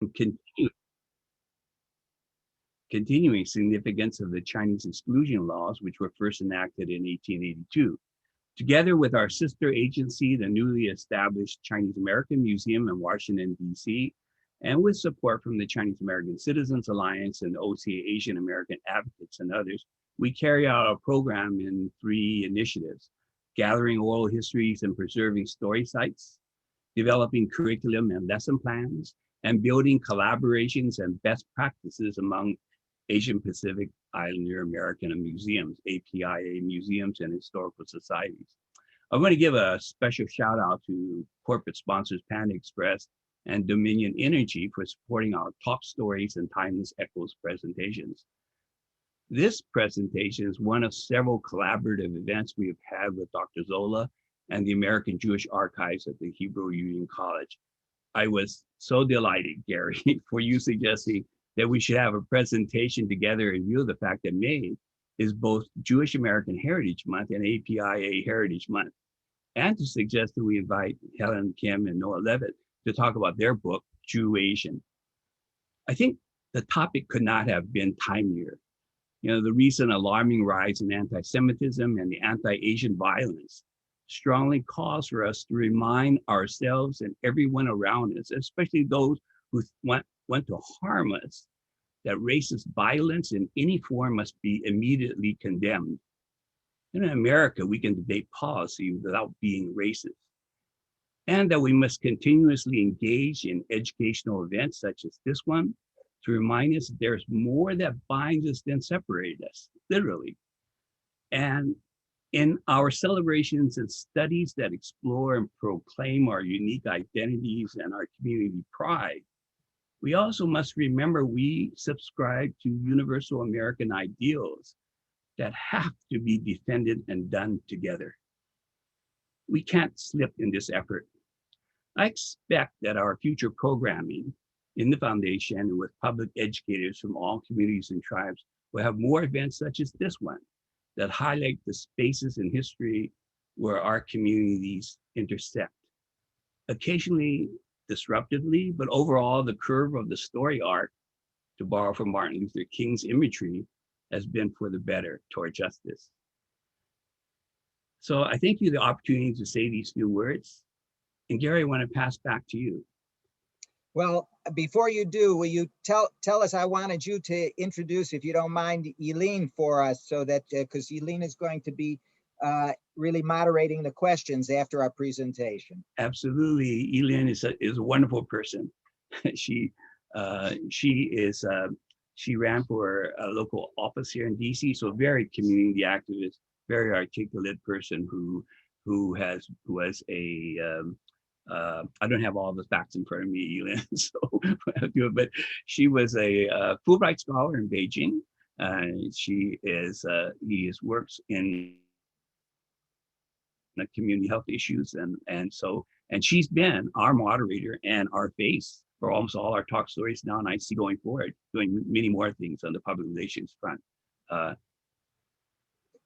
continue, continuing significance of the Chinese exclusion laws, which were first enacted in 1882. Together with our sister agency, the newly established Chinese American Museum in Washington, D.C., and with support from the Chinese American Citizens Alliance and OCA Asian American Advocates and others, we carry out a program in 3 initiatives: gathering oral histories and preserving story sites, developing curriculum and lesson plans, and building collaborations and best practices among Asian Pacific Islander American museums, APIA museums and historical societies. I want to give a special shout out to corporate sponsors Panda Express and Dominion Energy for supporting our Top Stories and Timeless Echoes presentations. This presentation is one of several collaborative events we have had with Dr. Zola and the American Jewish Archives at the Hebrew Union College. I was so delighted, Gary, for you suggesting that we should have a presentation together in view of the fact that May is both Jewish American Heritage Month and APIA Heritage Month, and to suggest that we invite Helen Kim and Noah Leavitt to talk about their book, JewAsian. I think the topic could not have been timelier. The recent alarming rise in anti-Semitism and the anti-Asian violence strongly calls for us to remind ourselves and everyone around us, especially those who want to harm us, that racist violence in any form must be immediately condemned. In America, we can debate policy without being racist, and that we must continuously engage in educational events such as this one to remind us that there's more that binds us than separates us, literally. And in our celebrations and studies that explore and proclaim our unique identities and our community pride, we also must remember we subscribe to universal American ideals that have to be defended and done together. We can't slip in this effort. I expect that our future programming in the foundation and with public educators from all communities and tribes will have more events such as this one that highlight the spaces in history where our communities intersect. Occasionally disruptively, but overall the curve of the story arc, to borrow from Martin Luther King's imagery, has been for the better toward justice. So I thank you the opportunity to say these few words. And Gary, I want to pass back to you. Well, before you do, will you tell us, I wanted you to introduce, if you don't mind, Yilin for us, so that, because Yilin is going to be really moderating the questions after our presentation. Absolutely, Yilin is a wonderful person. She ran for a local office here in DC, so very community activist, very articulate person who was a I don't have all the facts in front of me, Yilin, so I'll do it. But she was a Fulbright scholar in Beijing. He works in community health issues, and she's been our moderator and our face for almost all our talk stories now, and I see going forward doing many more things on the public relations front.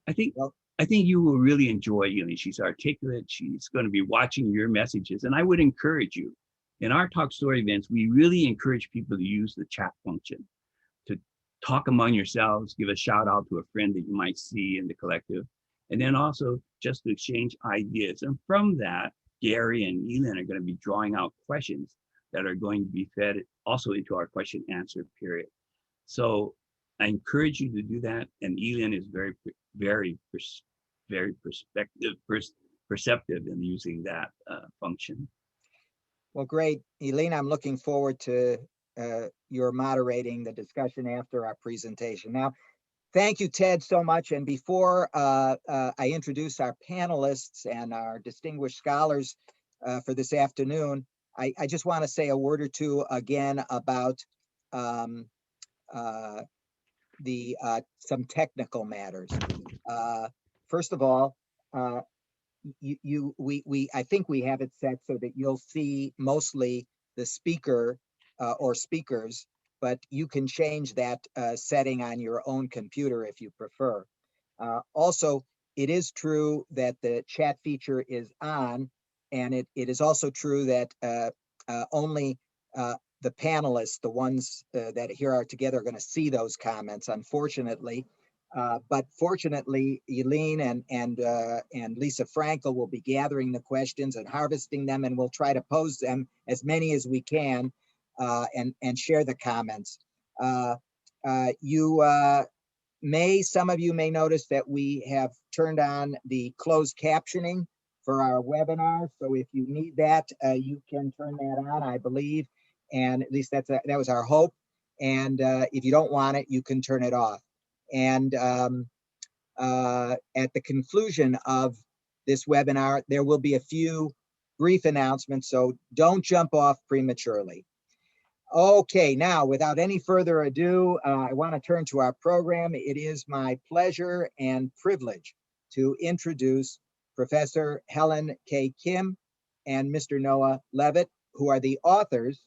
I think you will really enjoy Yilin. She's articulate. She's going to be watching your messages, and I would encourage you. In our talk story events, we really encourage people to use the chat function to talk among yourselves, give a shout out to a friend that you might see in the collective, and then also just to exchange ideas. And from that, Gary and Yilin are going to be drawing out questions that are going to be fed also into our question answer period. So I encourage you to do that. And Yilin is very perceptive in using that function. Well, great. Yilin, I'm looking forward to your moderating the discussion after our presentation. Now, thank you, Ted, so much. And before I introduce our panelists and our distinguished scholars for this afternoon, I just want to say a word or two again about some technical matters. First of all, I think we have it set so that you'll see mostly the speaker or speakers, but you can change that setting on your own computer if you prefer. Also, it is true that the chat feature is on, and it is also true that only the panelists, the ones that here are together, are going to see those comments, unfortunately. But fortunately, Yilin and Lisa Frankel will be gathering the questions and harvesting them, and we'll try to pose them, as many as we can, and share the comments. Some of you may notice that we have turned on the closed captioning for our webinar. So if you need that, you can turn that on, I believe. And at least that was our hope. And if you don't want it, you can turn it off. And at the conclusion of this webinar, there will be a few brief announcements, so don't jump off prematurely. Okay, now, without any further ado, I want to turn to our program. It is my pleasure and privilege to introduce Professor Helen K. Kim and Mr. Noah Leavitt, who are the authors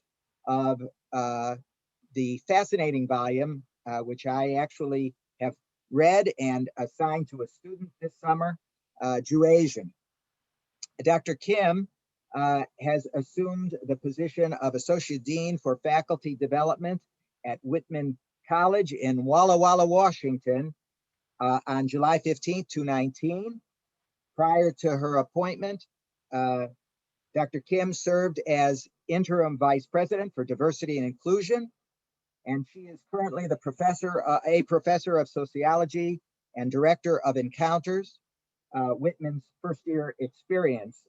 of the fascinating volume, which I actually have read and assigned to a student this summer, JewAsian. Dr. Kim has assumed the position of Associate Dean for Faculty Development at Whitman College in Walla Walla, Washington on July 15, 2019. Prior to her appointment, Dr. Kim served as Interim Vice President for Diversity and Inclusion, and she is currently a Professor of Sociology and Director of Encounters, Whitman's first-year experience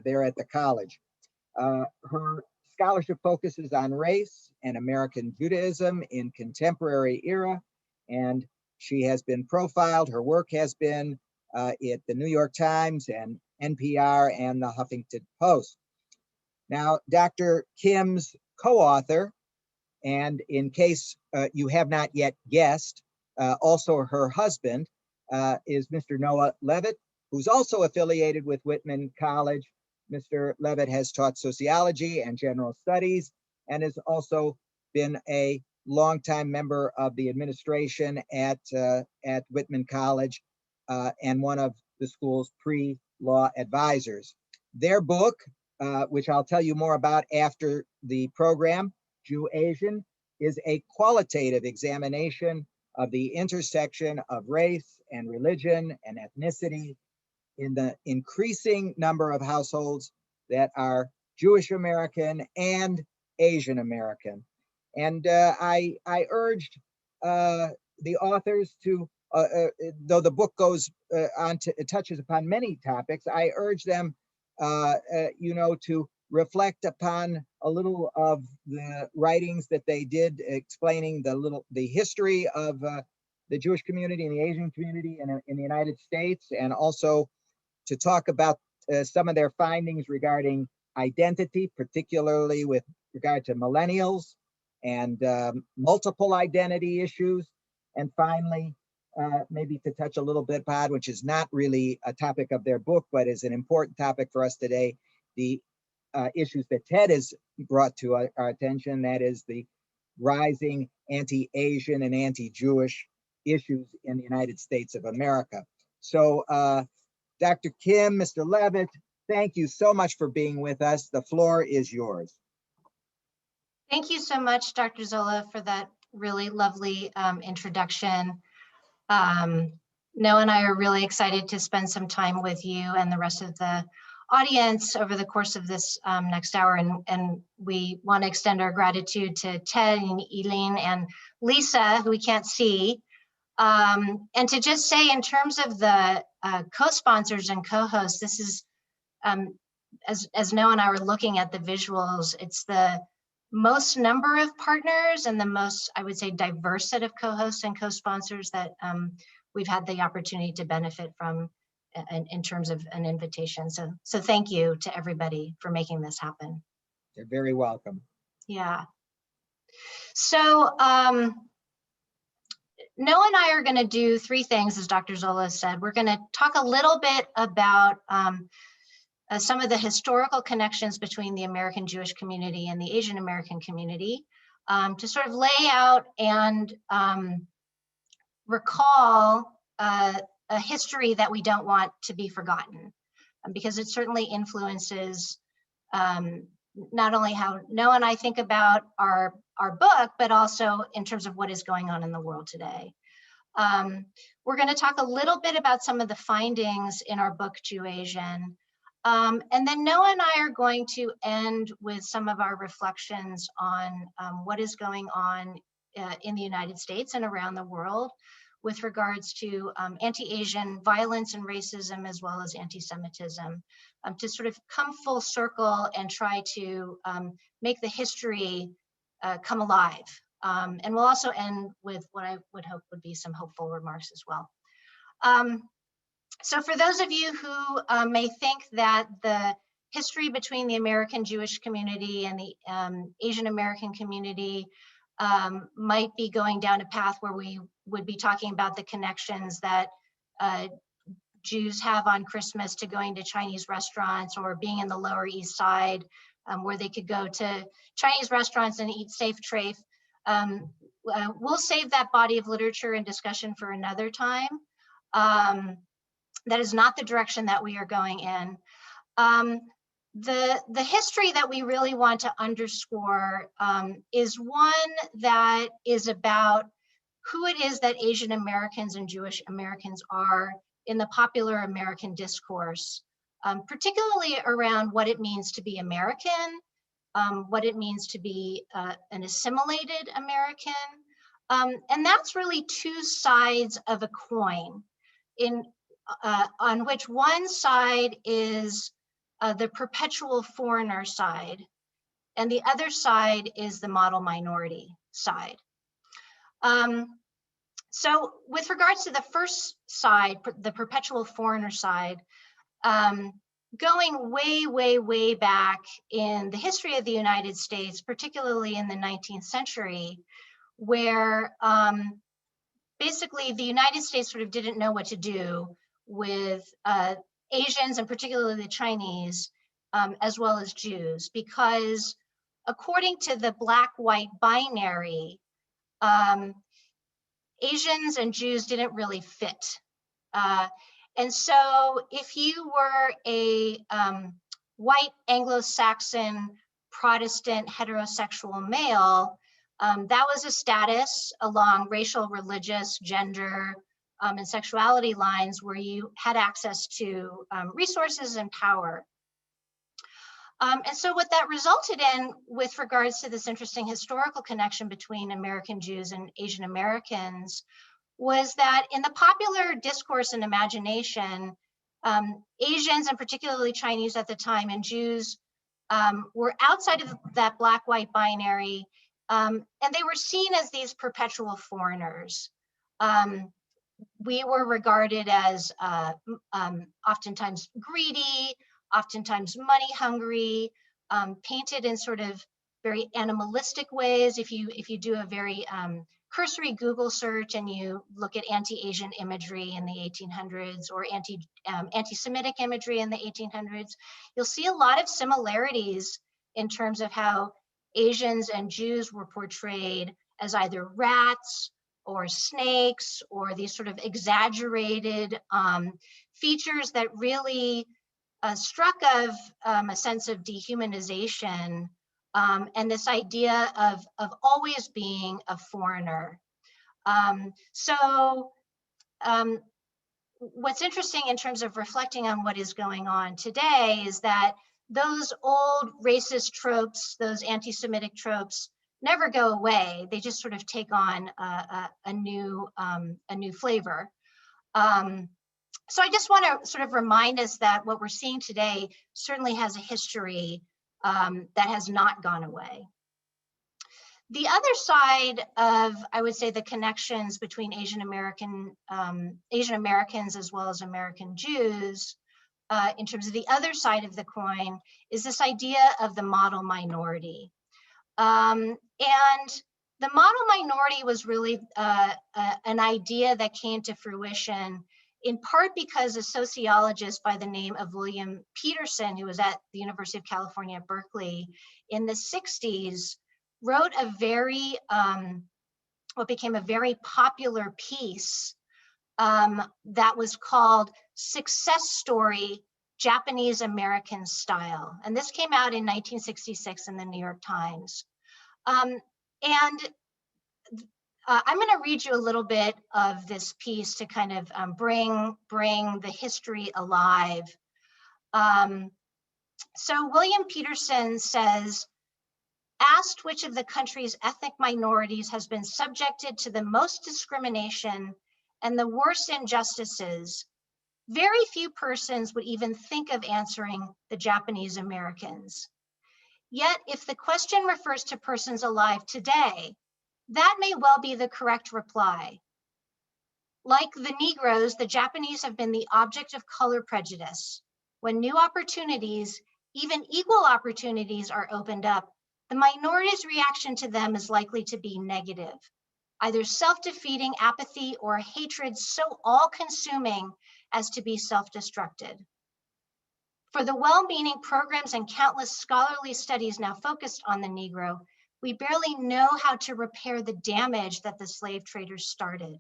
there at the college. Her scholarship focuses on race and American Judaism in contemporary era, and she has been profiled. Her work has been at the New York Times and NPR and the Huffington Post. Now, Dr. Kim's co-author, and in case you have not yet guessed, also her husband is Mr. Noah Leavitt, who's also affiliated with Whitman College. Mr. Leavitt has taught sociology and general studies and has also been a longtime member of the administration at Whitman College and one of the school's pre-law advisors. Their book, which I'll tell you more about after the program, JewAsian, is a qualitative examination of the intersection of race and religion and ethnicity in the increasing number of households that are Jewish American and Asian American. And I urged the authors to, though the book goes on to, it touches upon many topics, I urge them, to reflect upon a little of the writings that they did explaining the history of the Jewish community and the Asian community in the United States, and also to talk about some of their findings regarding identity, particularly with regard to millennials and multiple identity issues. And finally, maybe to touch a little bit upon, which is not really a topic of their book, but is an important topic for us today, the issues that Ted has brought to our attention, that is the rising anti-Asian and anti-Jewish issues in the United States of America. So Dr. Kim, Mr. Leavitt, thank you so much for being with us. The floor is yours. Thank you so much, Dr. Zola, for that really lovely introduction. Noah and I are really excited to spend some time with you and the rest of the audience over the course of this next hour, and we want to extend our gratitude to Ted and Yilin and Lisa, who we can't see, and to just say, in terms of the co-sponsors and co-hosts, this is, as Noah and I were looking at the visuals, it's the most number of partners and the most, I would say, diverse set of co-hosts and co-sponsors that we've had the opportunity to benefit from in terms of an invitation. So thank you to everybody for making this happen. You're very welcome. Yeah. So Noah and I are going to do three things, as Dr. Zola said. We're going to talk a little bit about some of the historical connections between the American Jewish community and the Asian American community, to sort of lay out and recall a history that we don't want to be forgotten, because it certainly influences not only how Noah and I think about our book, but also in terms of what is going on in the world today. We're going to talk a little bit about some of the findings in our book, JewAsian. And then Noah and I are going to end with some of our reflections on what is going on in the United States and around the world with regards to anti-Asian violence and racism, as well as anti-Semitism, to sort of come full circle and try to make the history come alive. And we'll also end with what I would hope would be some hopeful remarks as well. So for those of you who may think that the history between the American Jewish community and the Asian American community might be going down a path where we would be talking about the connections that Jews have on Christmas to going to Chinese restaurants, or being in the Lower East Side where they could go to Chinese restaurants and eat safe trafe. We'll save that body of literature and discussion for another time. That is not the direction that we are going in. The history that we really want to underscore is one that is about who it is that Asian Americans and Jewish Americans are in the popular American discourse, particularly around what it means to be American, what it means to be an assimilated American. And that's really two sides of a coin, on which one side is the perpetual foreigner side, and the other side is the model minority side. So with regards to the first side, the perpetual foreigner side, going way, way, way back in the history of the United States, particularly in the 19th century, where basically the United States sort of didn't know what to do with Asians, and particularly the Chinese, as well as Jews, because according to the black-white binary, Asians and Jews didn't really fit. And so if you were a white Anglo-Saxon Protestant heterosexual male, that was a status along racial, religious, gender, and sexuality lines where you had access to resources and power. And so what that resulted in with regards to this interesting historical connection between American Jews and Asian Americans was that in the popular discourse and imagination, Asians, and particularly Chinese at the time, and Jews were outside of that black-white binary, and they were seen as these perpetual foreigners. We were regarded as oftentimes greedy, oftentimes money hungry, painted in sort of very animalistic ways. If you do a very cursory Google search and you look at anti-Asian imagery in the 1800s, or anti-Semitic imagery in the 1800s, you'll see a lot of similarities in terms of how Asians and Jews were portrayed as either rats or snakes, or these sort of exaggerated features that really struck of a sense of dehumanization, and this idea of always being a foreigner. What's interesting in terms of reflecting on what is going on today is that those old racist tropes, those anti-Semitic tropes, never go away. They just sort of take on a new flavor. So I just want to sort of remind us that what we're seeing today certainly has a history that has not gone away. The other side of, I would say, the connections between Asian Americans as well as American Jews, in terms of the other side of the coin, is this idea of the model minority. And the model minority was really an idea that came to fruition in part because a sociologist by the name of William Peterson, who was at the University of California at Berkeley in the 60s, wrote a very, what became a very popular piece that was called Success Story Japanese American Style. And this came out in 1966 in the New York Times. I'm going to read you a little bit of this piece to kind of bring the history alive. So William Peterson says, asked which of the country's ethnic minorities has been subjected to the most discrimination and the worst injustices, very few persons would even think of answering the Japanese Americans. Yet, if the question refers to persons alive today, that may well be the correct reply. Like the Negroes, the Japanese have been the object of color prejudice. When new opportunities, even equal opportunities, are opened up, the minority's reaction to them is likely to be negative, either self-defeating apathy or hatred so all-consuming as to be self-destructed. For the well-meaning programs and countless scholarly studies now focused on the Negro, we barely know how to repair the damage that the slave traders started.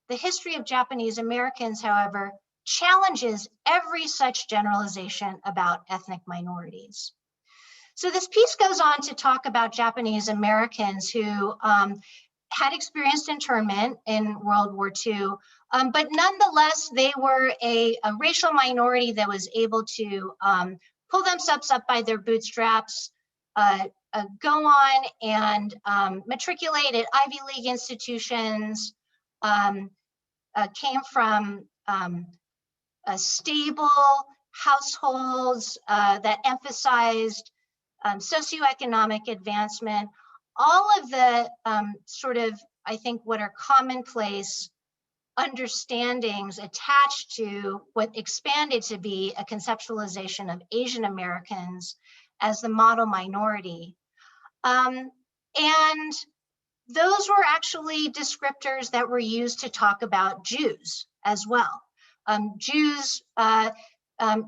The history of Japanese Americans, however, challenges every such generalization about ethnic minorities. So this piece goes on to talk about Japanese Americans who had experienced internment in World War II, but nonetheless, they were a racial minority that was able to pull themselves up by their bootstraps, go on and matriculate at Ivy League institutions, came from stable households that emphasized socioeconomic advancement, all of the sort of, I think, what are commonplace understandings attached to what expanded to be a conceptualization of Asian Americans as the model minority. And those were actually descriptors that were used to talk about Jews as well. Jews,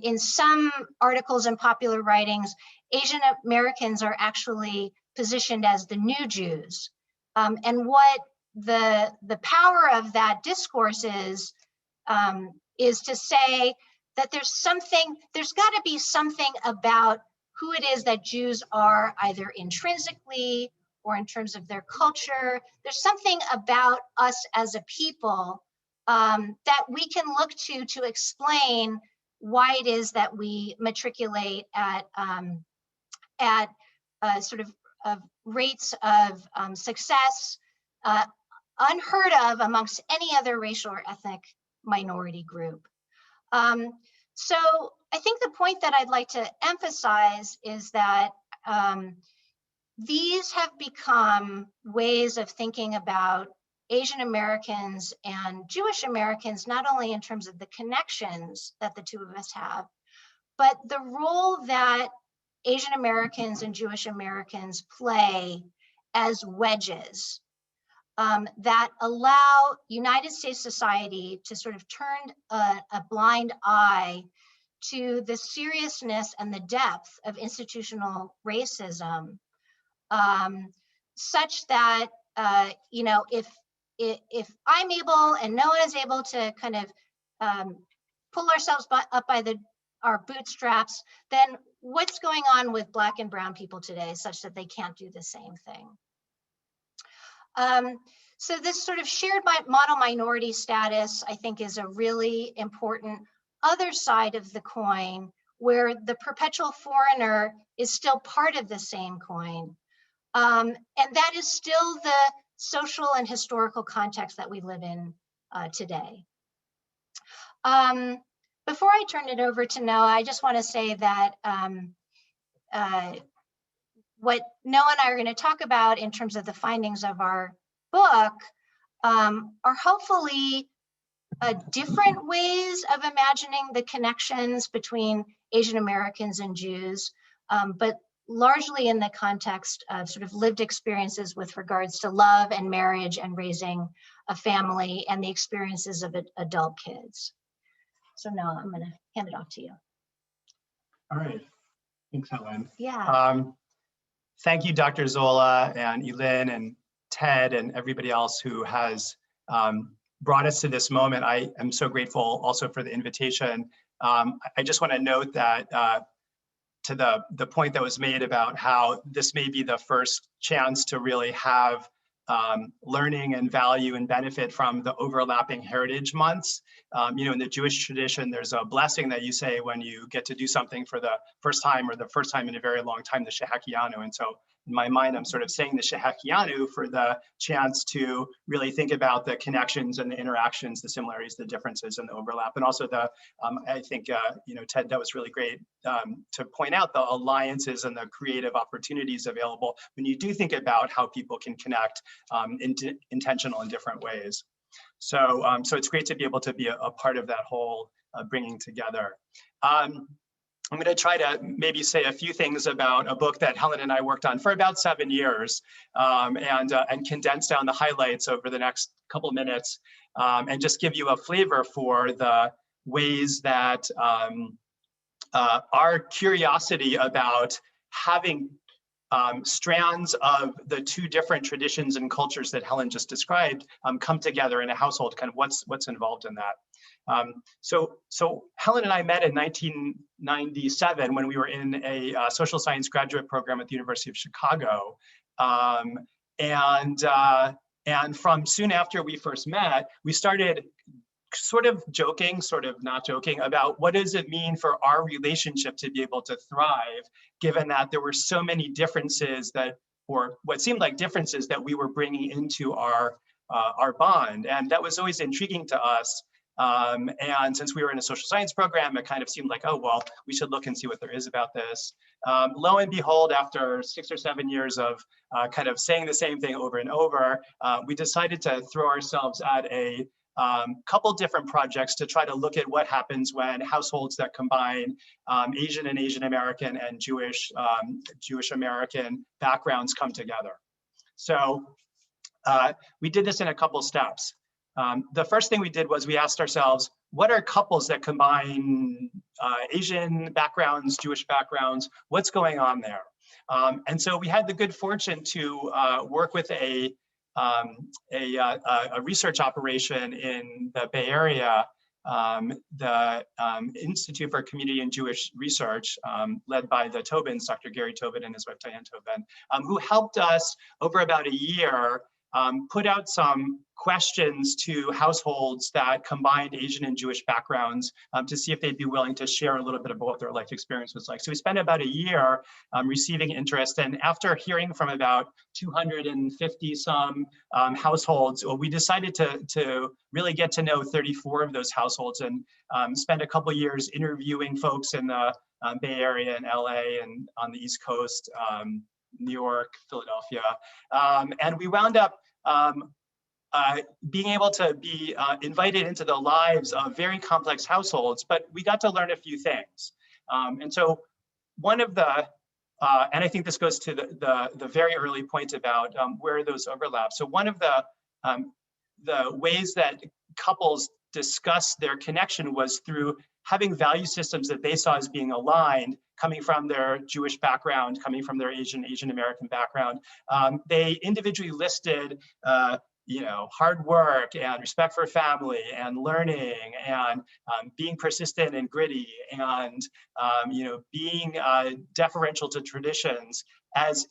in some articles and popular writings, Asian Americans are actually positioned as the new Jews. And what the power of that discourse is to say that there's got to be something about who it is that Jews are, either intrinsically or in terms of their culture. There's something about us as a people that we can look to explain why it is that we matriculate at sort of rates of success unheard of amongst any other racial or ethnic minority group. So I think the point that I'd like to emphasize is that these have become ways of thinking about Asian Americans and Jewish Americans, not only in terms of the connections that the two of us have, but the role that Asian Americans and Jewish Americans play as wedges that allow United States society to sort of turn a blind eye to the seriousness and the depth of institutional racism, such that you know, if I'm able and no one is able to kind of pull ourselves up by our bootstraps, then what's going on with Black and brown people today such that they can't do the same thing? So this sort of shared model minority status, I think, is a really important other side of the coin, where the perpetual foreigner is still part of the same coin. And that is still the social and historical context that we live in today. Before I turn it over to Noah, I just want to say that what Noah and I are going to talk about in terms of the findings of our book are hopefully different ways of imagining the connections between Asian Americans and Jews, but largely in the context of sort of lived experiences with regards to love and marriage and raising a family and the experiences of adult kids. So Noah, I'm going to hand it off to you. All right. Thanks, Helen. Yeah. Thank you, Dr. Zola and Yilin and Ted and everybody else who has brought us to this moment. I am so grateful also for the invitation I just want to note that to the point that was made about how this may be the first chance to really have learning and value and benefit from the overlapping heritage months. In the Jewish tradition, there's a blessing that you say when you get to do something for the first time or the first time in a very long time, the Shehakianu. And so in my mind, I'm sort of saying the Shehakianu for the chance to really think about the connections and the interactions, the similarities, the differences, and the overlap. And also I think, Ted, that was really great to point out the alliances and the creative opportunities available when you do think about how people can connect intentional in different ways. So it's great to be able to be a part of that whole bringing together. I'm going to try to maybe say a few things about a book that Helen and I worked on for about 7 years and condense down the highlights over the next couple minutes and just give you a flavor for the ways that our curiosity about having strands of the two different traditions and cultures that Helen just described come together in a household, kind of what's involved in that. So Helen and I met in 1997 when we were in a social science graduate program at the University of Chicago. And from soon after we first met, we started sort of joking, sort of not joking about what does it mean for our relationship to be able to thrive, given that there were so many differences or what seemed like differences that we were bringing into our bond. And that was always intriguing to us. And since we were in a social science program, it kind of seemed like, oh, well, we should look and see what there is about this. Lo and behold, after 6 or 7 years of kind of saying the same thing over and over, we decided to throw ourselves at a couple different projects to try to look at what happens when households that combine Asian and Asian American and Jewish American backgrounds come together. So we did this in a couple steps. The first thing we did was we asked ourselves, what are couples that combine Asian backgrounds, Jewish backgrounds? What's going on there? And so we had the good fortune to work with a research operation in the Bay Area, the Institute for Community and Jewish Research, led by the Tobins, Dr. Gary Tobin and his wife Diane Tobin, who helped us over about a year put out some questions to households that combined Asian and Jewish backgrounds to see if they'd be willing to share a little bit about what their life experience was like. So we spent about a year receiving interest, and after hearing from about 250 some households, we decided to really get to know 34 of those households and spend a couple years interviewing folks in the Bay Area and LA and on the East Coast, New York, Philadelphia, and we wound up being able to be invited into the lives of very complex households, but we got to learn a few things. And so one of the, and I think this goes to the very early point about where those overlap. So one of the ways that couples discuss their connection was through having value systems that they saw as being aligned, coming from their Jewish background, coming from their Asian American background. They individually listed hard work and respect for family and learning and being persistent and gritty and being deferential to traditions as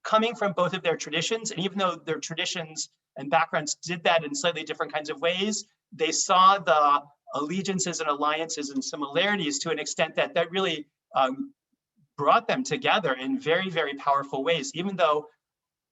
coming from both of their traditions. And even though their traditions and backgrounds did that in slightly different kinds of ways, they saw the allegiances and alliances and similarities to an extent that really brought them together in very, very powerful ways, even though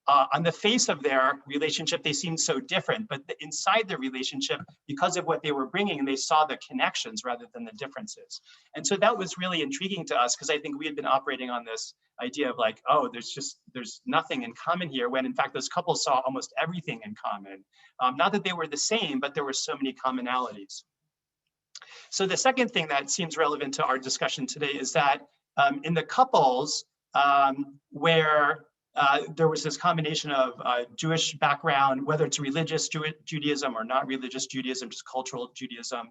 on the face of their relationship, they seemed so different, but inside the relationship, because of what they were bringing, they saw the connections rather than the differences. And so that was really intriguing to us because I think we had been operating on this idea of like, oh, there's nothing in common here, when in fact, those couples saw almost everything in common. Not that they were the same, but there were so many commonalities. So the second thing that seems relevant to our discussion today is that in the couples where there was this combination of Jewish background, whether it's religious Judaism or not religious Judaism, just cultural Judaism,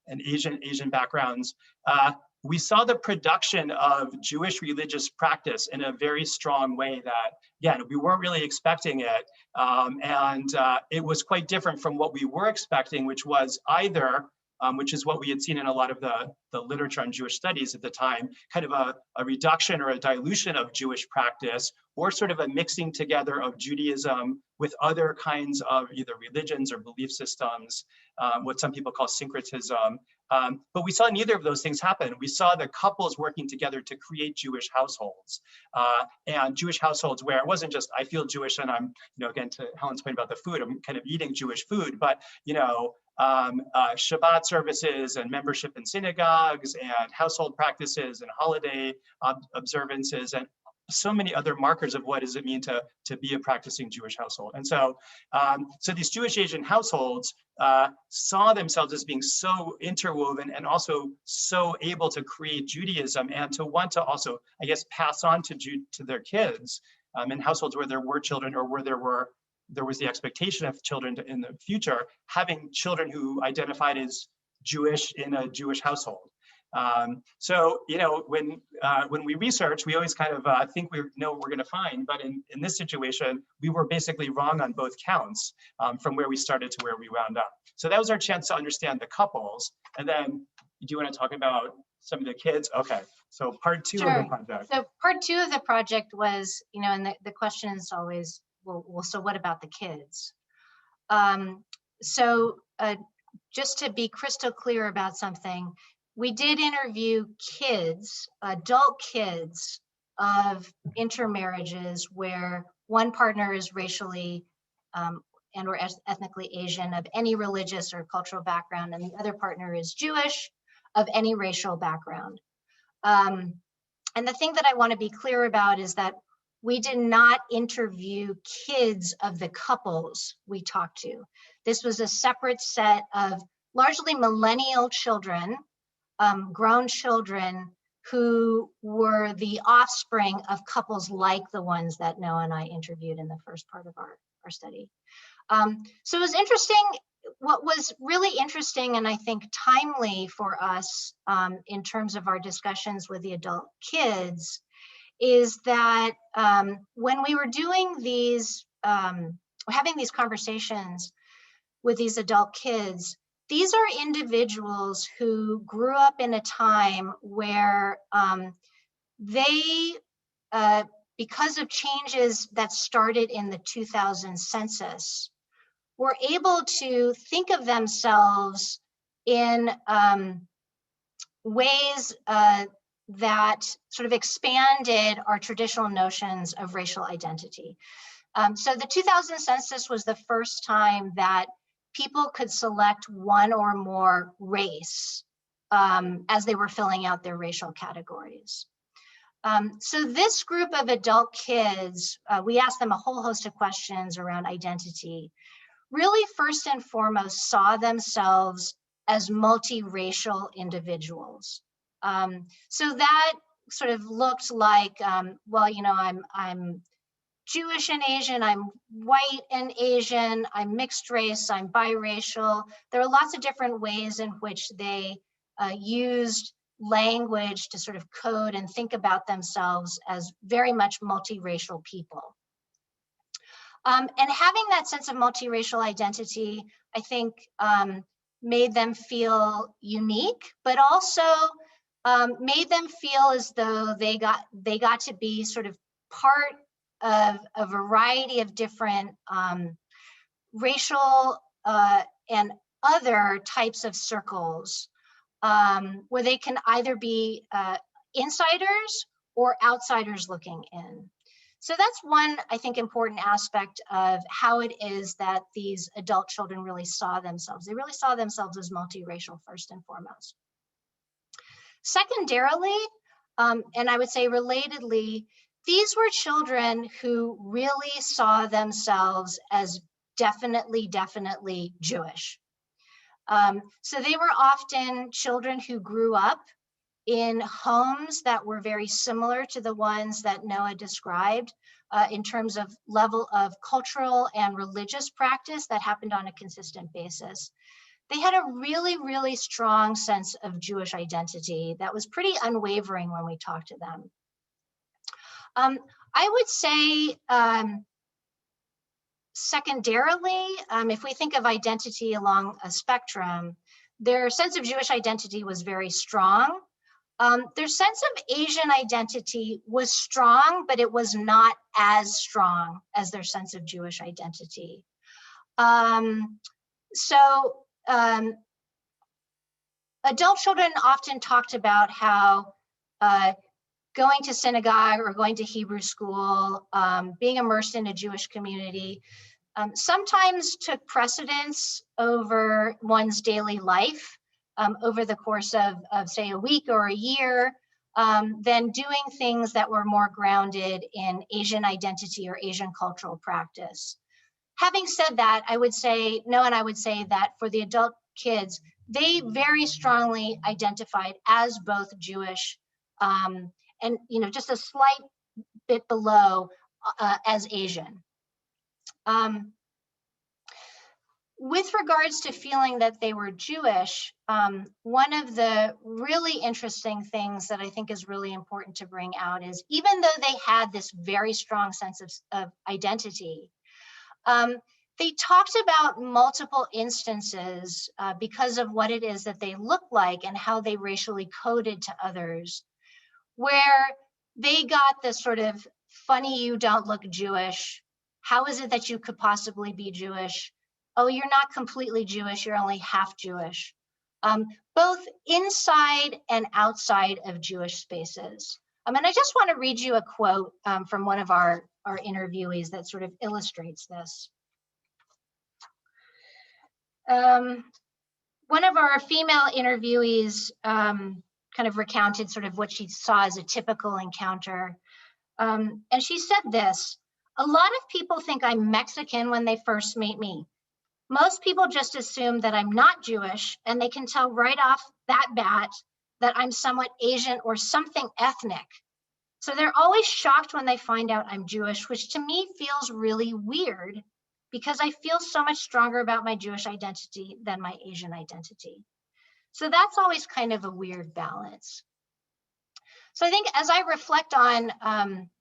and Asian backgrounds, we saw the production of Jewish religious practice in a very strong way that, again, we weren't really expecting it. And it was quite different from what we were expecting, which was either which is what we had seen in a lot of the literature on Jewish studies at the time, kind of a reduction or a dilution of Jewish practice, or sort of a mixing together of Judaism with other kinds of either religions or belief systems, what some people call syncretism. But we saw neither of those things happen. We saw the couples working together to create Jewish households, and Jewish households where it wasn't just, I feel Jewish and I'm, again, to Helen's point about the food, I'm kind of eating Jewish food, but, Shabbat services and membership in synagogues and household practices and holiday observances and so many other markers of what does it mean to be a practicing Jewish household. And so, so these Jewish Asian households saw themselves as being so interwoven and also so able to create Judaism and to want to also, I guess, pass on to their kids in households where there were children or where there was the expectation of children in the future, having children who identified as Jewish in a Jewish household. So, when we research, we always kind of think we know what we're going to find. But in this situation, we were basically wrong on both counts from where we started to where we wound up. So that was our chance to understand the couples. And then, do you want to talk about some of the kids? Okay, so part two of the project. So part two of the project was, and the question is always, well, so what about the kids? Just to be crystal clear about something, we did interview kids, adult kids of intermarriages where one partner is racially and or ethnically Asian of any religious or cultural background, and the other partner is Jewish of any racial background. And the thing that I want to be clear about is that we did not interview kids of the couples we talked to. This was a separate set of largely millennial children, grown children who were the offspring of couples like the ones that Noah and I interviewed in the first part of our study. So it was interesting. What was really interesting and I think timely for us in terms of our discussions with the adult kids is that when we were doing these, having these conversations with these adult kids, these are individuals who grew up in a time where they, because of changes that started in the 2000 census, were able to think of themselves in ways that sort of expanded our traditional notions of racial identity. So the 2000 census was the first time that people could select one or more race as they were filling out their racial categories. So this group of adult kids, we asked them a whole host of questions around identity, really first and foremost saw themselves as multiracial individuals. So that sort of looked like, I'm Jewish and Asian, I'm white and Asian, I'm mixed race, I'm biracial. There are lots of different ways in which they used language to sort of code and think about themselves as very much multiracial people. And having that sense of multiracial identity, I think, made them feel unique, but also made them feel as though they got to be sort of part of a variety of different racial and other types of circles where they can either be insiders or outsiders looking in. So that's one, I think, important aspect of how it is that these adult children really saw themselves. They really saw themselves as multiracial first and foremost. Secondarily, and I would say relatedly, these were children who really saw themselves as definitely Jewish. So they were often children who grew up in homes that were very similar to the ones that Noah described in terms of level of cultural and religious practice that happened on a consistent basis. They had a really strong sense of Jewish identity that was pretty unwavering when we talked to them. I would say secondarily, if we think of identity along a spectrum, their sense of Jewish identity was very strong. Their sense of Asian identity was strong, but it was not as strong as their sense of Jewish identity. Adult children often talked about how going to synagogue or going to Hebrew school, being immersed in a Jewish community, sometimes took precedence over one's daily life over the course of say a week or a year, than doing things that were more grounded in Asian identity or Asian cultural practice. Having said that, I would say, Noah and I would say that for the adult kids, they very strongly identified as both Jewish and just a slight bit below as Asian. With regards to feeling that they were Jewish, one of the really interesting things that I think is really important to bring out is even though they had this very strong sense of identity, they talked about multiple instances because of what it is that they look like and how they racially coded to others, where they got this sort of funny, you don't look Jewish. How is it that you could possibly be Jewish? Oh, you're not completely Jewish, you're only half Jewish. Both inside and outside of Jewish spaces. And I just want to read you a quote from one of our interviewees that sort of illustrates this. One of our female interviewees kind of recounted sort of what she saw as a typical encounter. And she said this: a lot of people think I'm Mexican when they first meet me. Most people just assume that I'm not Jewish, and they can tell right off that bat that I'm somewhat Asian or something ethnic. So they're always shocked when they find out I'm Jewish, which to me feels really weird because I feel so much stronger about my Jewish identity than my Asian identity. So that's always kind of a weird balance. So I think as I reflect on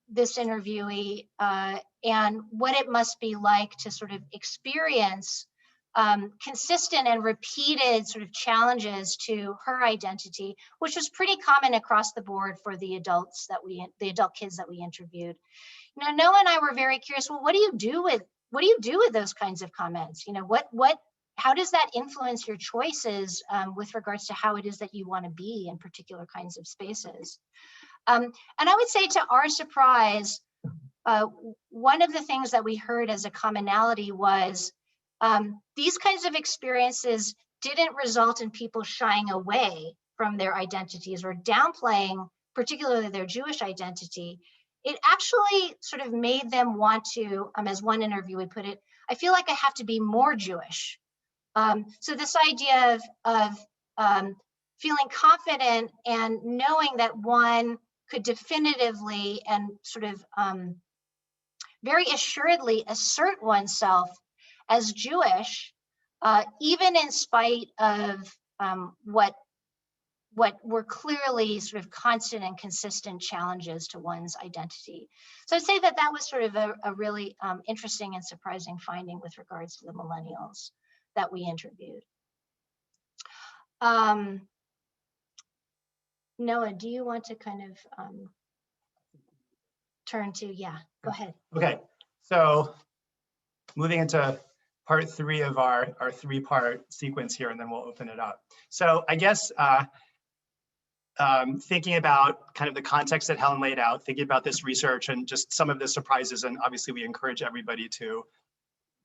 this interviewee and what it must be like to sort of experience consistent and repeated sort of challenges to her identity, which was pretty common across the board for the adult kids that we interviewed. Noah and I were very curious. Well, what do you do with those kinds of comments? How does that influence your choices with regards to how it is that you want to be in particular kinds of spaces? And I would say, to our surprise, one of the things that we heard as a commonality was these kinds of experiences didn't result in people shying away from their identities or downplaying particularly their Jewish identity. It actually sort of made them want to, as one interviewee put it, I feel like I have to be more Jewish. So this idea of feeling confident and knowing that one could definitively and sort of very assuredly assert oneself as Jewish, even in spite of what were clearly sort of constant and consistent challenges to one's identity. So I'd say that that was sort of a really interesting and surprising finding with regards to the millennials that we interviewed. Noah, do you want to kind of turn to, yeah, go ahead. Okay, so moving into part 3 of our 3-part sequence here, and then we'll open it up. So I guess thinking about kind of the context that Helen laid out, thinking about this research and just some of the surprises, and obviously we encourage everybody to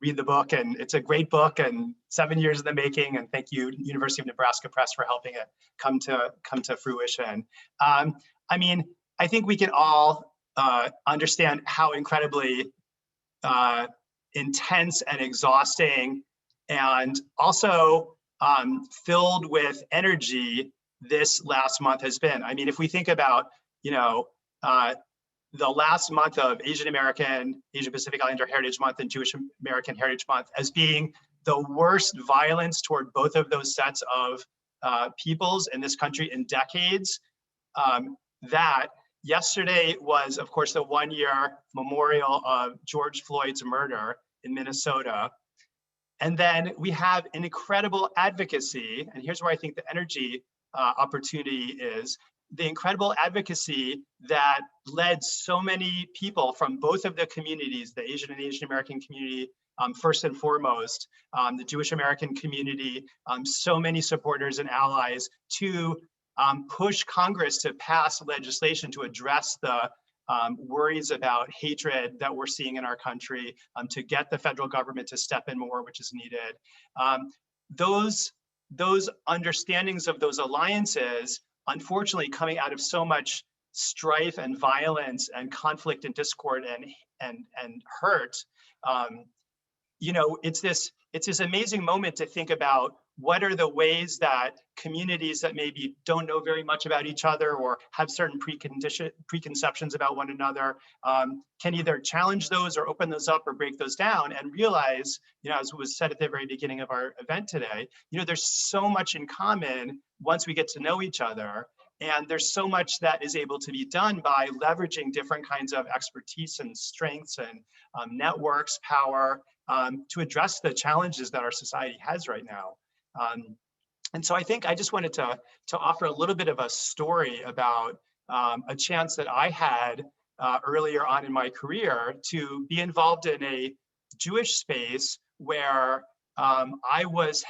read the book, and it's a great book and 7 years in the making, and thank you University of Nebraska Press for helping it come to fruition. I mean, I think we can all understand how incredibly intense and exhausting and also filled with energy this last month has been. I mean, if we think about, the last month of Asian American, Asian Pacific Islander Heritage Month and Jewish American Heritage Month as being the worst violence toward both of those sets of peoples in this country in decades, that yesterday was, of course, the 1-year memorial of George Floyd's murder in Minnesota. And then we have an incredible advocacy, and here's where I think the energy opportunity is, the incredible advocacy that led so many people from both of the communities, the Asian and Asian American community, first and foremost, the Jewish American community, so many supporters and allies to push Congress to pass legislation to address the worries about hatred that we're seeing in our country, to get the federal government to step in more, which is needed. Those understandings of those alliances, unfortunately, coming out of so much strife and violence and conflict and discord and hurt, you know, it's this amazing moment to think about what are the ways that communities that maybe don't know very much about each other or have certain preconceptions about one another can either challenge those or open those up or break those down and realize, you know, as was said at the very beginning of our event today, you know, there's so much in common once we get to know each other. And there's so much that is able to be done by leveraging different kinds of expertise and strengths and networks, power, to address the challenges that our society has right now. And so I think I just wanted to offer a little bit of a story about a chance that I had earlier on in my career to be involved in a Jewish space where I was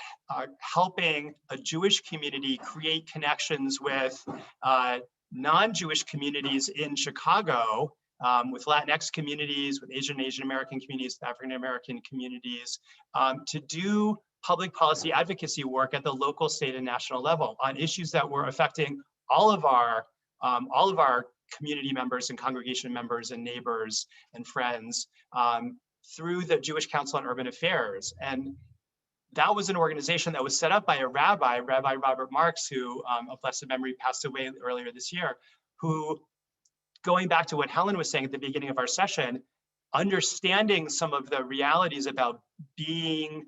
helping a Jewish community create connections with non-Jewish communities in Chicago, with Latinx communities, with Asian American communities, African American communities, to do public policy advocacy work at the local, state, and national level on issues that were affecting all of our community members and congregation members and neighbors and friends through the Jewish Council on Urban Affairs. And that was an organization that was set up by a rabbi, Rabbi Robert Marks, who of blessed memory passed away earlier this year, who, going back to what Helen was saying at the beginning of our session, understanding some of the realities about being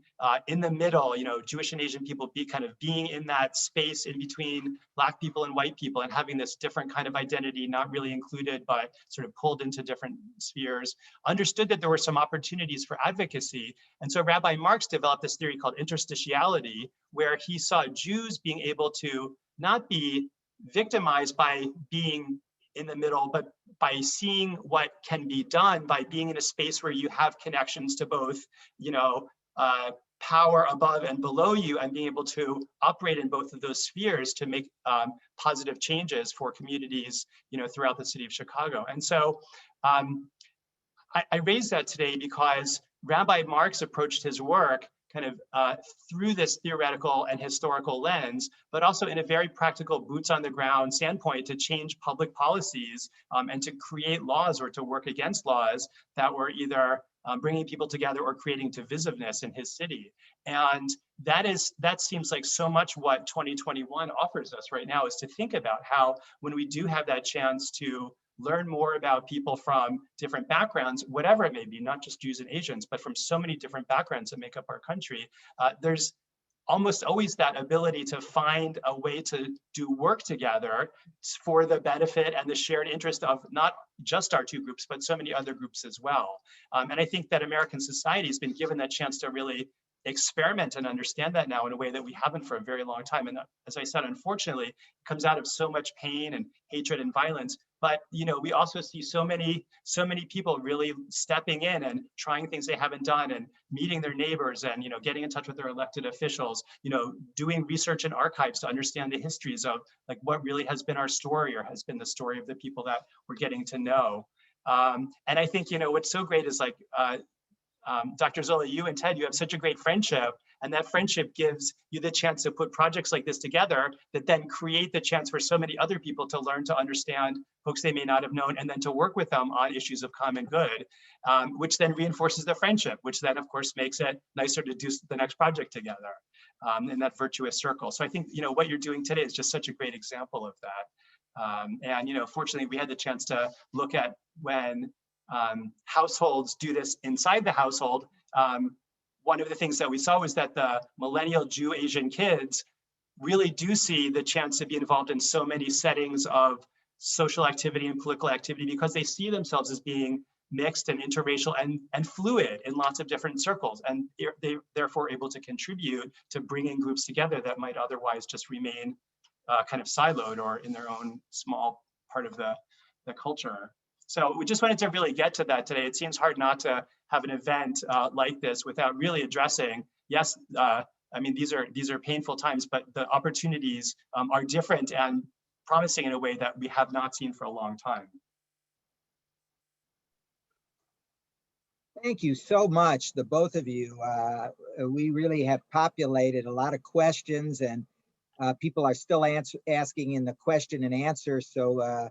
in the middle, you know, Jewish and Asian people being in that space in between Black people and white people and having this different kind of identity, not really included, but sort of pulled into different spheres, understood that there were some opportunities for advocacy. And so Rabbi Marks developed this theory called interstitiality, where he saw Jews being able to not be victimized by being in the middle, but by seeing what can be done by being in a space where you have connections to both, you know, power above and below you, and being able to operate in both of those spheres to make positive changes for communities, you know, throughout the city of Chicago. And so I raised that today because Rabbi Marks approached his work kind of through this theoretical and historical lens, but also in a very practical boots on the ground standpoint to change public policies and to create laws or to work against laws that were either bringing people together or creating divisiveness in his city. And that seems like so much what 2021 offers us right now, is to think about how when we do have that chance to learn more about people from different backgrounds, whatever it may be, not just Jews and Asians, but from so many different backgrounds that make up our country, there's almost always that ability to find a way to do work together for the benefit and the shared interest of not just our two groups, but so many other groups as well. And I think that American society has been given that chance to really experiment and understand that now in a way that we haven't for a very long time. And as I said, unfortunately, it comes out of so much pain and hatred and violence. But you know, we also see so many people really stepping in and trying things they haven't done, and meeting their neighbors, and you know, getting in touch with their elected officials, you know, doing research in archives to understand the histories of like what really has been our story or has been the story of the people that we're getting to know. And I think, you know, what's so great is like Dr. Zola, you and Ted, you have such a great friendship, and that friendship gives you the chance to put projects like this together that then create the chance for so many other people to learn to understand folks they may not have known, and then to work with them on issues of common good, which then reinforces the friendship, which then of course makes it nicer to do the next project together in that virtuous circle. So I think, you know, what you're doing today is just such a great example of that. And, you know, fortunately we had the chance to look at when households do this inside the household. One of the things that we saw was that the millennial Jew-Asian kids really do see the chance to be involved in so many settings of social activity and political activity because they see themselves as being mixed and interracial and fluid in lots of different circles. And they're therefore able to contribute to bringing groups together that might otherwise just remain kind of siloed or in their own small part of the culture. So we just wanted to really get to that today. It seems hard not to have an event like this without really addressing, yes, I mean, these are painful times, but the opportunities are different and promising in a way that we have not seen for a long time. Thank you so much, the both of you. We really have populated a lot of questions, and people are still asking in the question and answer. So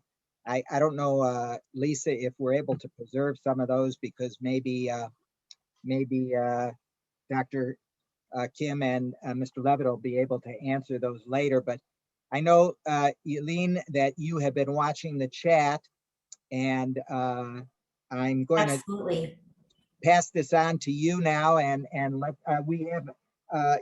I don't know, Lisa, if we're able to preserve some of those, because maybe Dr. Kim and Mr. Leavitt will be able to answer those later. But I know, Yilin, that you have been watching the chat, and I'm going to pass this on to you now, and let we have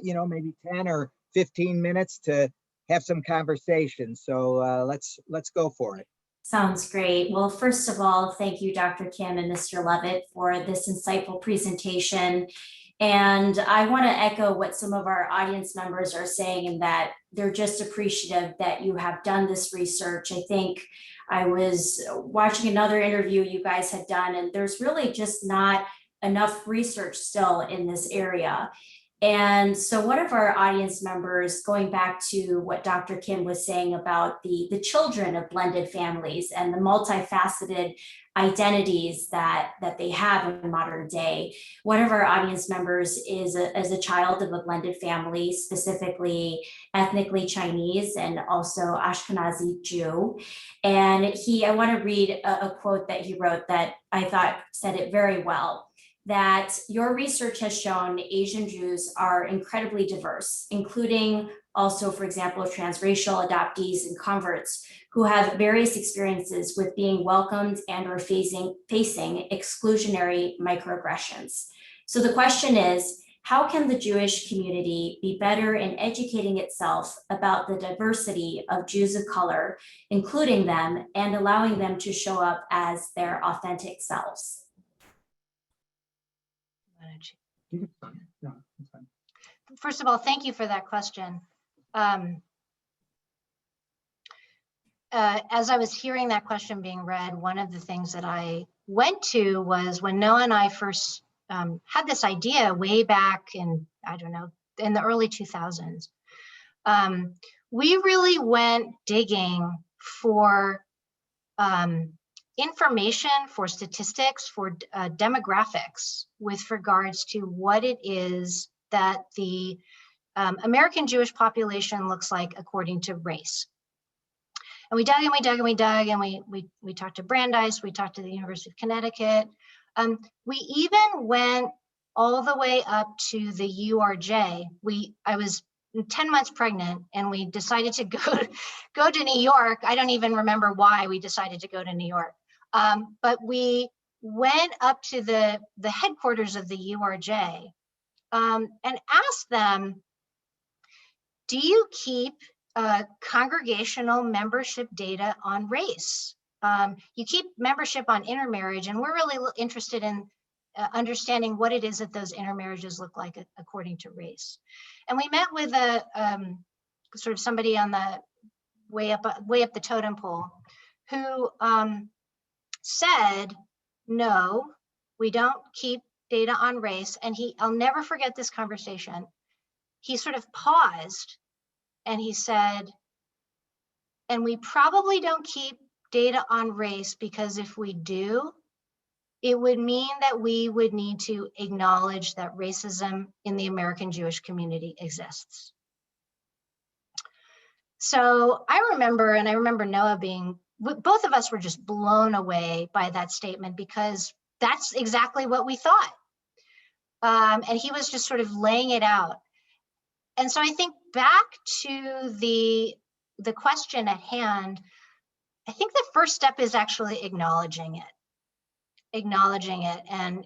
maybe 10 or 15 minutes to have some conversation. So let's go for it. Sounds great. Well, first of all, thank you, Dr. Kim and Mr. Leavitt, for this insightful presentation. And I want to echo what some of our audience members are saying, in that they're just appreciative that you have done this research. I think I was watching another interview you guys had done, and there's really just not enough research still in this area. And so one of our audience members, going back to what Dr. Kim was saying about the children of blended families and the multifaceted identities that they have in modern day, one of our audience members is a child of a blended family, specifically ethnically Chinese and also Ashkenazi Jew. And I want to read a quote that he wrote that I thought said it very well. That your research has shown Asian Jews are incredibly diverse, including also, for example, transracial adoptees and converts who have various experiences with being welcomed and or facing exclusionary microaggressions. So the question is, how can the Jewish community be better in educating itself about the diversity of Jews of color, including them, and allowing them to show up as their authentic selves? First of all, thank you for that question. As I was hearing that question being read, one of the things that I went to was when Noah and I first had this idea way back in, I don't know, in the early 2000s. We really went digging for information, for statistics, for demographics with regards to what it is that the American Jewish population looks like according to race. And we dug and we dug and we dug, and we talked to Brandeis, we talked to the University of Connecticut. We even went all the way up to the URJ. I was 10 months pregnant, and we decided to go to New York. I don't even remember why we decided to go to New York. But we went up to the headquarters of the URJ and asked them, do you keep congregational membership data on race? You keep membership on intermarriage, and we're really interested in understanding what it is that those intermarriages look like according to race. And we met with a sort of somebody on the way up the totem pole who said, no, we don't keep data on race. And I'll never forget this conversation. He sort of paused and he said, and we probably don't keep data on race because if we do, it would mean that we would need to acknowledge that racism in the American Jewish community exists. So I remember Noah both of us were just blown away by that statement, because that's exactly what we thought. And he was just sort of laying it out. And so I think back to the question at hand, I think the first step is actually acknowledging it. And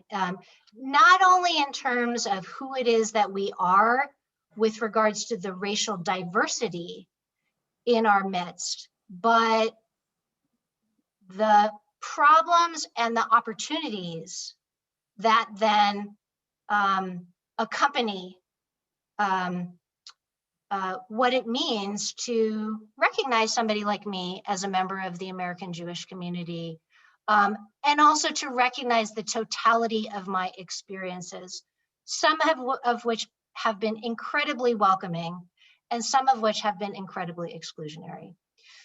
not only in terms of who it is that we are with regards to the racial diversity in our midst, but the problems and the opportunities that then accompany what it means to recognize somebody like me as a member of the American Jewish community, and also to recognize the totality of my experiences, some of which have been incredibly welcoming, and some of which have been incredibly exclusionary.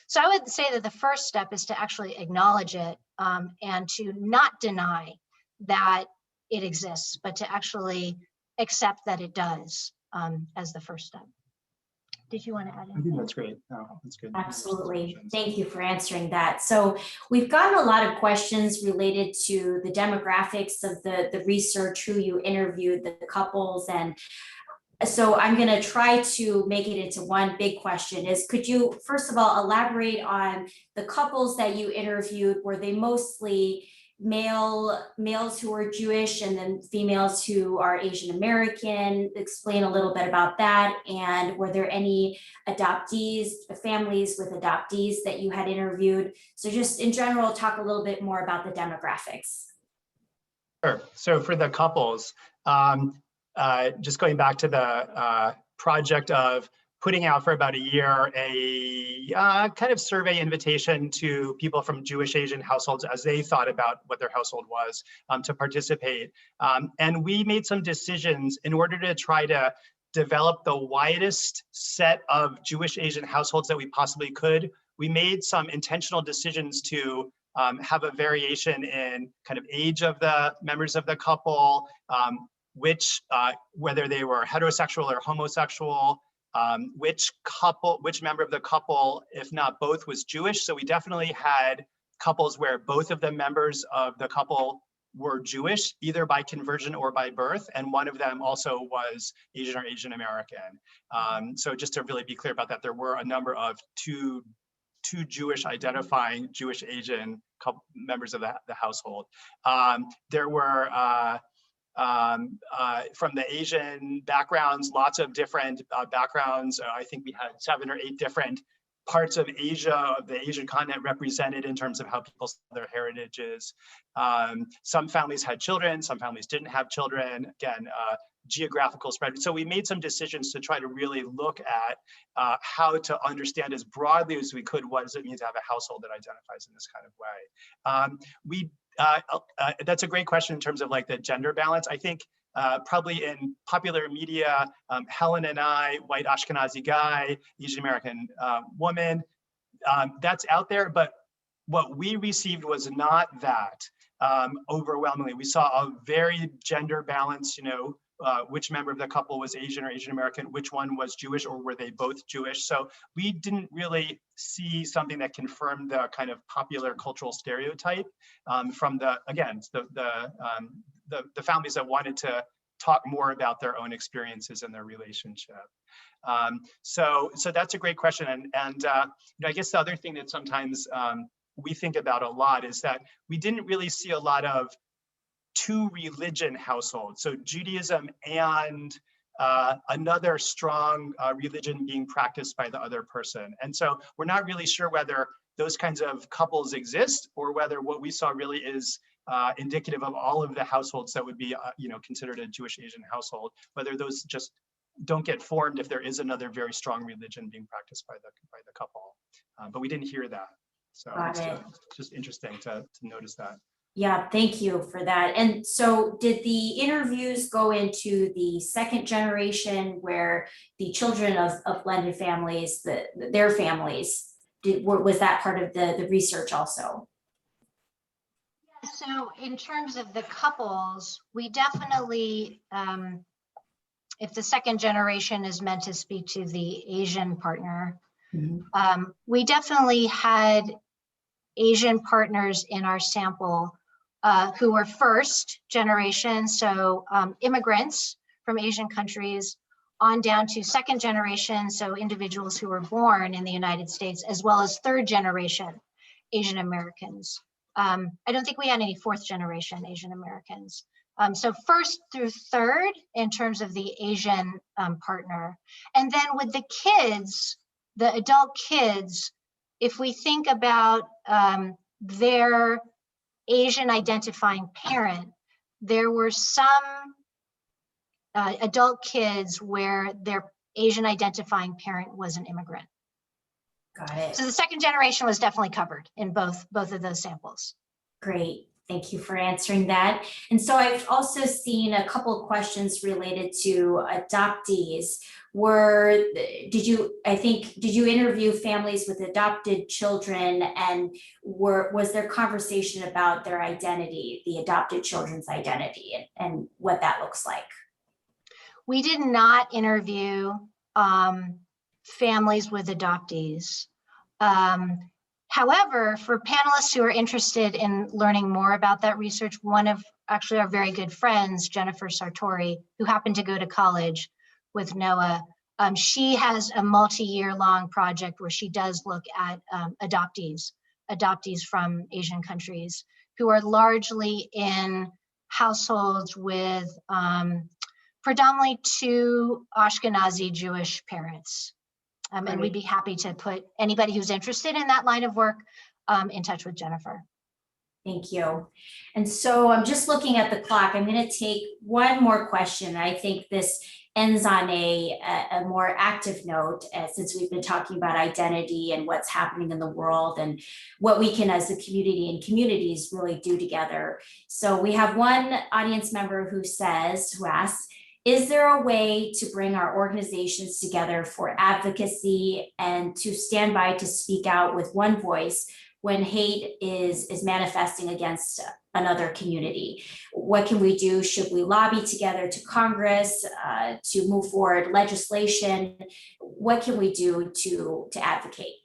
So I would say that the first step is to actually acknowledge it, and to not deny that it exists, but to actually accept that it does, as the first step. Did you want to add anything? I think that's great. No, that's good. Absolutely. Thank you for answering that. So we've gotten a lot of questions related to the demographics of the research, who you interviewed, the couples, and so I'm going to try to make it into one big question. Is, could you first of all elaborate on the couples that you interviewed? Were they mostly males who are Jewish and then females who are Asian American? Explain a little bit about that. And were there any adoptees, families with adoptees that you had interviewed? So just in general, talk a little bit more about the demographics. Sure. So for the couples, just going back to the project of putting out for about a year a kind of survey invitation to people from Jewish Asian households as they thought about what their household was, to participate. And we made some decisions in order to try to develop the widest set of Jewish Asian households that we possibly could. We made some intentional decisions to have a variation in kind of age of the members of the couple, whether they were heterosexual or homosexual, which member of the couple, if not both, was Jewish. So we definitely had couples where both of the members of the couple were Jewish, either by conversion or by birth, and one of them also was Asian or Asian American. So just to really be clear about that, there were a number of two Jewish identifying Jewish Asian members of the household. There were from the Asian backgrounds, lots of different backgrounds. I think we had 7 or 8 different parts of Asia, of the Asian continent, represented in terms of how people saw their heritages. Some families had children, some families didn't have children. Again, geographical spread. So we made some decisions to try to really look at how to understand as broadly as we could, what does it mean to have a household that identifies in this kind of way. That's a great question in terms of like the gender balance. I think probably in popular media, Helen and I, white Ashkenazi guy, Asian American woman, that's out there, but what we received was not that overwhelmingly. We saw a very gender balance, which member of the couple was Asian or Asian American, which one was Jewish, or were they both Jewish? So we didn't really see something that confirmed the kind of popular cultural stereotype from the families that wanted to talk more about their own experiences and their relationship. So that's a great question. And I guess the other thing that sometimes we think about a lot is that we didn't really see a lot of 2 religion households, so Judaism and another strong religion being practiced by the other person. And so we're not really sure whether those kinds of couples exist, or whether what we saw really is indicative of all of the households that would be considered a Jewish Asian household, whether those just don't get formed if there is another very strong religion being practiced by the couple. But we didn't hear that. So it's just interesting to notice that. Yeah, thank you for that. And so did the interviews go into the second generation, where the children of blended families, their families, was that part of the research also? So in terms of the couples, we definitely, if the second generation is meant to speak to the Asian partner, we definitely had Asian partners in our sample who were first generation, so immigrants from Asian countries, on down to second generation, so individuals who were born in the United States, as well as third generation Asian Americans. I don't think we had any 4th generation Asian Americans. So first through third in terms of the Asian partner. And then with the kids, the adult kids, if we think about their Asian identifying parent, there were some adult kids where their Asian identifying parent was an immigrant. Got it. So the second generation was definitely covered in both of those samples. Great. Thank you for answering that. And so I've also seen a couple of questions related to adoptees. Did you interview families with adopted children, and was there conversation about their identity, the adopted children's identity, and what that looks like? We did not interview families with adoptees. However, for panelists who are interested in learning more about that research, one of actually our very good friends, Jennifer Sartori, who happened to go to college with Noah, she has a multi-year long project where she does look at adoptees from Asian countries who are largely in households with predominantly two Ashkenazi Jewish parents. And we'd be happy to put anybody who's interested in that line of work in touch with Jennifer. Thank you. And so I'm just looking at the clock. I'm going to take one more question. I think this ends on a more active note, since we've been talking about identity and what's happening in the world and what we can as a community and communities really do together. So we have one audience member who asks, is there a way to bring our organizations together for advocacy and to stand by to speak out with one voice when hate is manifesting against another community? What can we do? Should we lobby together to Congress to move forward legislation? What can we do to advocate?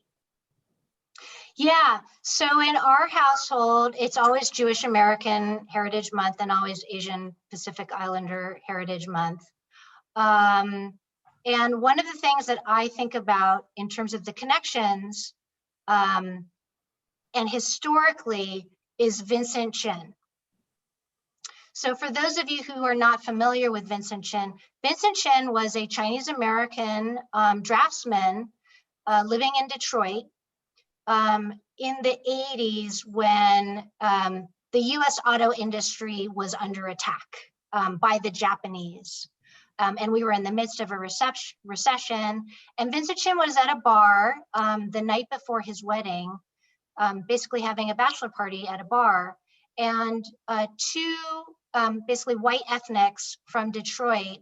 Yeah, so in our household, it's always Jewish American Heritage Month and always Asian Pacific Islander Heritage Month. And one of the things that I think about in terms of the connections and historically is Vincent Chen. So for those of you who are not familiar with Vincent Chen was a Chinese American draftsman living in Detroit. In the 80s when the US auto industry was under attack by the Japanese. And we were in the midst of a recession. And Vincent Chen was at a bar the night before his wedding, basically having a bachelor party at a bar. And two basically white ethnics from Detroit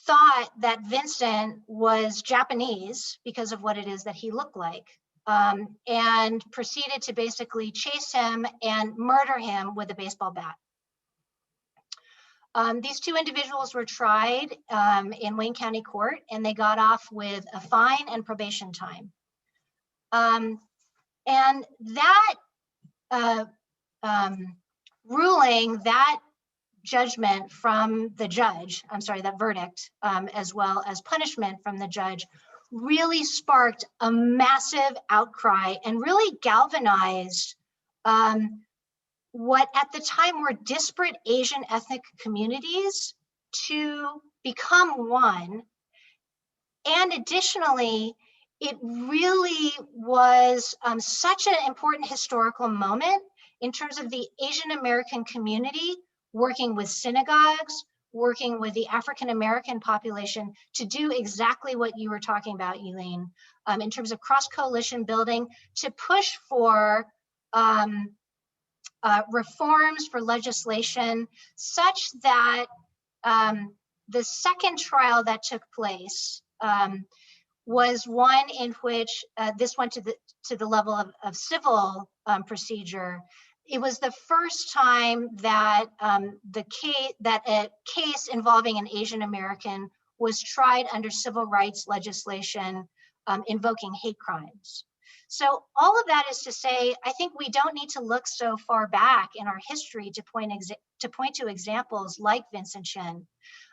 thought that Vincent was Japanese because of what it is that he looked like. And proceeded to basically chase him and murder him with a baseball bat. These two individuals were tried in Wayne County Court, and they got off with a fine and probation time. And that ruling, that judgment from the judge, that verdict, as well as punishment from the judge, really sparked a massive outcry and really galvanized what at the time were disparate Asian ethnic communities to become one. And additionally, it really was such an important historical moment in terms of the Asian American community working with synagogues, working with the African-American population to do exactly what you were talking about, Yilin, in terms of cross-coalition building, to push for reforms for legislation such that the second trial that took place was one in which this went to the level of civil procedure. It was the first time that a case involving an Asian American was tried under civil rights legislation invoking hate crimes. So all of that is to say, I think we don't need to look so far back in our history to point to examples like Vincent Chen,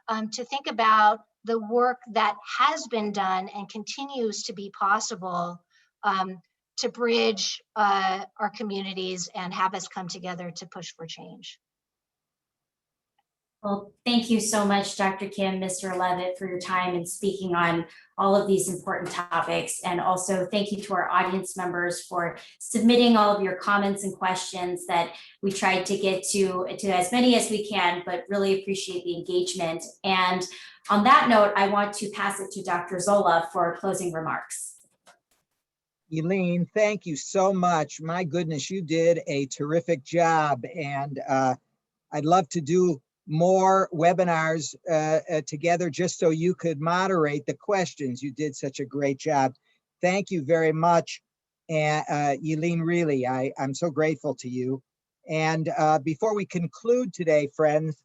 to think about the work that has been done and continues to be possible to bridge our communities and have us come together to push for change. Well, thank you so much, Dr. Kim, Mr. Leavitt, for your time and speaking on all of these important topics. And also thank you to our audience members for submitting all of your comments and questions that we tried to get to as many as we can, but really appreciate the engagement. And on that note, I want to pass it to Dr. Zola for closing remarks. Yilin, thank you so much. My goodness, you did a terrific job. And I'd love to do more webinars together just so you could moderate the questions. You did such a great job. Thank you very much, Yilin, really, I'm so grateful to you. And before we conclude today, friends,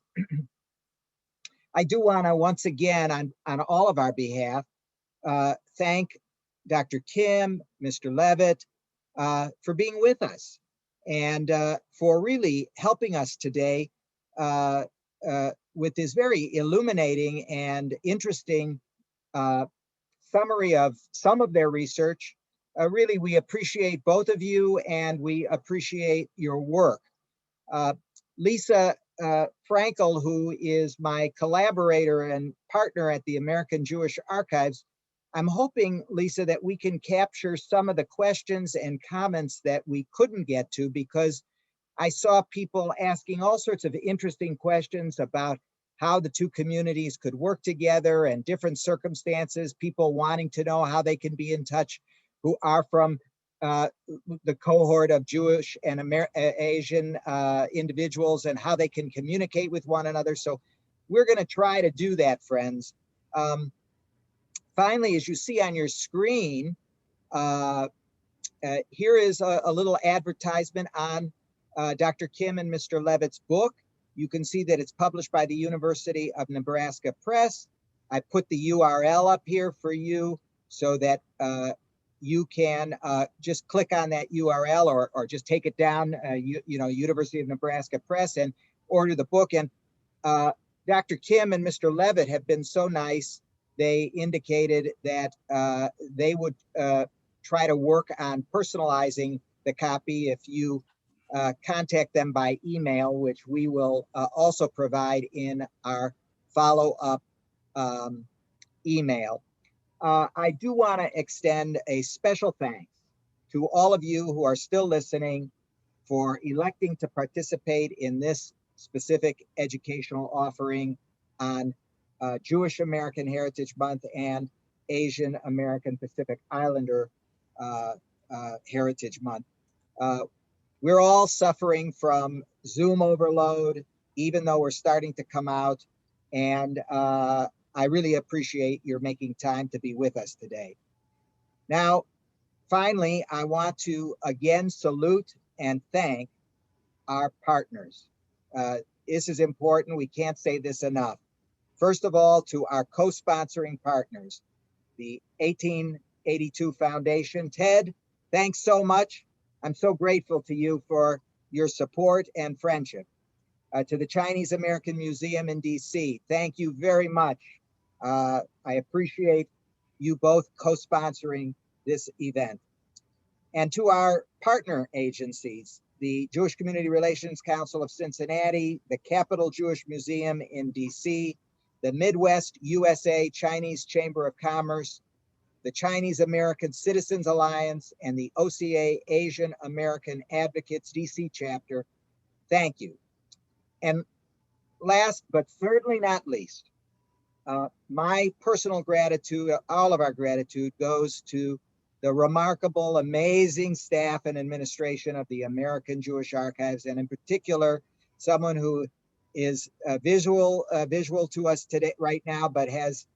I do want to once again, on all of our behalf, thank Dr. Kim, Mr. Leavitt, for being with us and for really helping us today with this very illuminating and interesting summary of some of their research. Really, we appreciate both of you and we appreciate your work. Lisa Frankel, who is my collaborator and partner at the American Jewish Archives, I'm hoping, Lisa, that we can capture some of the questions and comments that we couldn't get to, because I saw people asking all sorts of interesting questions about how the two communities could work together and different circumstances, people wanting to know how they can be in touch who are from the cohort of Jewish and Asian individuals and how they can communicate with one another. So we're going to try to do that, friends. Finally, as you see on your screen, here is a little advertisement on Dr. Kim and Mr. Leavitt's book. You can see that it's published by the University of Nebraska Press. I put the URL up here for you so that you can just click on that URL or just take it down, you know, University of Nebraska Press, and order the book. And Dr. Kim and Mr. Leavitt have been so nice. They indicated that they would try to work on personalizing the copy if you contact them by email, which we will also provide in our follow-up email. I do want to extend a special thanks to all of you who are still listening for electing to participate in this specific educational offering on Jewish American Heritage Month and Asian American Pacific Islander Heritage Month. We're all suffering from Zoom overload, even though we're starting to come out. And I really appreciate your making time to be with us today. Now, finally, I want to again salute and thank our partners. This is important. We can't say this enough. First of all, to our co-sponsoring partners, the 1882 Foundation. Ted, thanks so much. I'm so grateful to you for your support and friendship. To the Chinese American Museum in DC, thank you very much. I appreciate you both co-sponsoring this event. And to our partner agencies, the Jewish Community Relations Council of Cincinnati, the Capital Jewish Museum in DC, the Midwest USA Chinese Chamber of Commerce, the Chinese American Citizens Alliance, and the OCA Asian American Advocates DC chapter, thank you. And last, but certainly not least, my personal gratitude, all of our gratitude, goes to the remarkable, amazing staff and administration of the American Jewish Archives, and in particular, someone who is visual to us today, right now, but has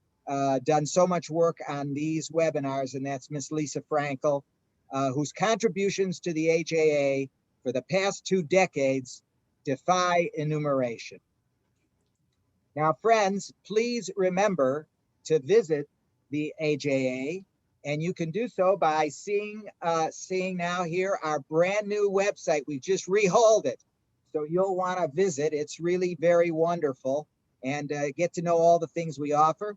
done so much work on these webinars, and that's Miss Lisa Frankel, whose contributions to the AJA for the past 2 decades defy enumeration. Now, friends, please remember to visit the AJA, and you can do so by seeing now here our brand new website. We just rehauled it, so you'll want to visit. It's really very wonderful, and get to know all the things we offer.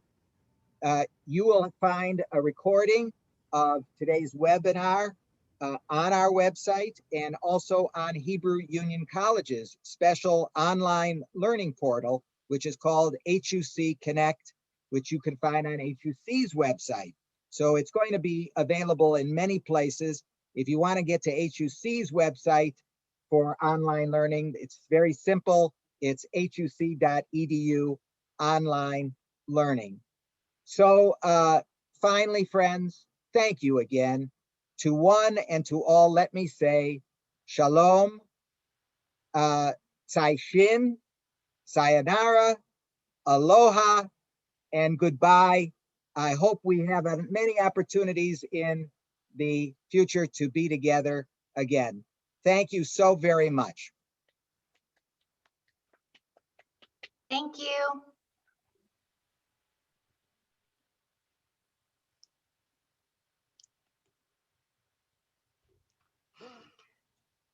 You will find a recording of today's webinar on our website and also on Hebrew Union College's special online learning portal, which is called HUC Connect, which you can find on HUC's website. So it's going to be available in many places. If you want to get to HUC's website for online learning, it's very simple. It's huc.edu online learning. So finally, friends, thank you again. To one and to all, let me say shalom, tsai shin, sayonara, aloha, and goodbye. I hope we have many opportunities in the future to be together again. Thank you so very much. Thank you.